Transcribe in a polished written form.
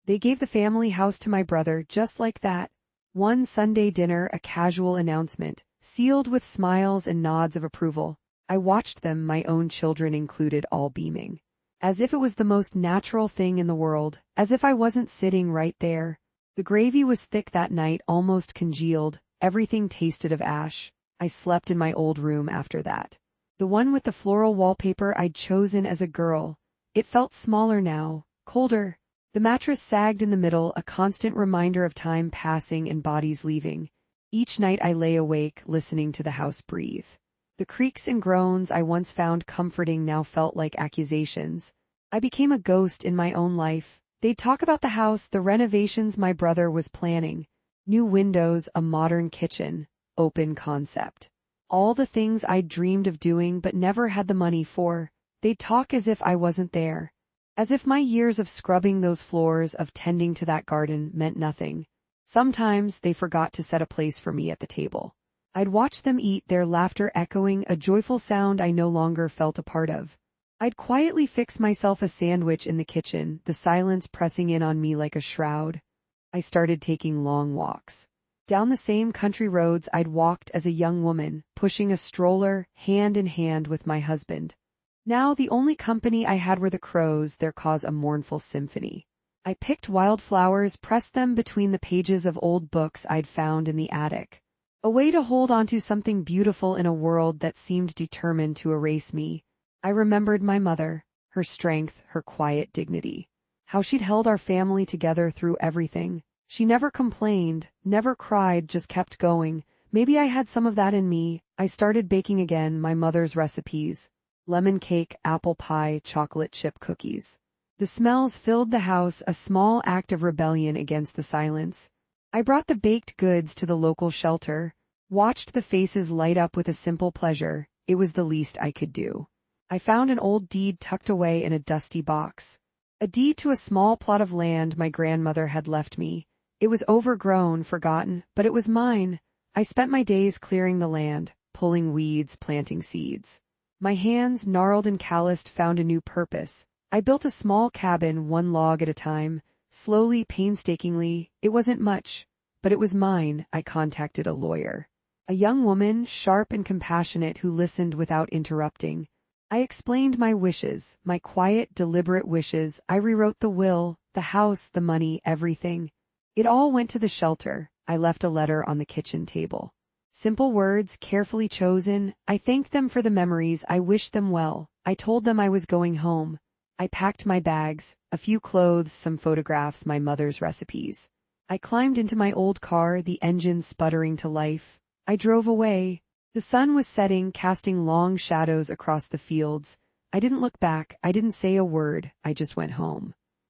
They gave the family house to my brother just like that. One Sunday dinner, a casual announcement, sealed with smiles and nods of approval. I watched them, my own children included, all beaming. As if it was the most natural thing in the world, as if I wasn't sitting right there. The gravy was thick that night, almost congealed. Everything tasted of ash. I slept in my old room after that. The one with the floral wallpaper I'd chosen as a girl. It felt smaller now, colder. The mattress sagged in the middle, a constant reminder of time passing and bodies leaving. Each night I lay awake, listening to the house breathe. The creaks and groans I once found comforting now felt like accusations. I became a ghost in my own life. They'd talk about the house, the renovations my brother was planning. New windows, a modern kitchen, open concept. All the things I'd dreamed of doing but never had the money for. They'd talk as if I wasn't there. As if my years of scrubbing those floors, of tending to that garden, meant nothing. Sometimes they forgot to set a place for me at the table. I'd watch them eat, their laughter echoing, a joyful sound I no longer felt a part of. I'd quietly fix myself a sandwich in the kitchen, the silence pressing in on me like a shroud. I started taking long walks. Down the same country roads I'd walked as a young woman, pushing a stroller, hand in hand with my husband. Now the only company I had were the crows, their cause a mournful symphony. I picked wildflowers, pressed them between the pages of old books I'd found in the attic. A way to hold onto something beautiful in a world that seemed determined to erase me. I remembered my mother, her strength, her quiet dignity. How she'd held our family together through everything. She never complained, never cried, just kept going. Maybe I had some of that in me. I started baking again, my mother's recipes. Lemon cake, apple pie, chocolate chip cookies. The smells filled the house, a small act of rebellion against the silence. I brought the baked goods to the local shelter, watched the faces light up with a simple pleasure. It was the least I could do. I found an old deed tucked away in a dusty box. A deed to a small plot of land my grandmother had left me. It was overgrown, forgotten, but it was mine. I spent my days clearing the land, pulling weeds, planting seeds. My hands, gnarled and calloused, found a new purpose. I built a small cabin, one log at a time, slowly, painstakingly. It wasn't much, but it was mine. I contacted a lawyer. A young woman, sharp and compassionate, who listened without interrupting. I explained my wishes, my quiet, deliberate wishes. I rewrote the will, the house, the money, everything. It all went to the shelter. I left a letter on the kitchen table. Simple words, carefully chosen. I thanked them for the memories. I wished them well. I told them I was going home. I packed my bags, a few clothes, some photographs, my mother's recipes. I climbed into my old car, the engine sputtering to life. I drove away. The sun was setting, casting long shadows across the fields. I didn't look back. I didn't say a word. I just went home.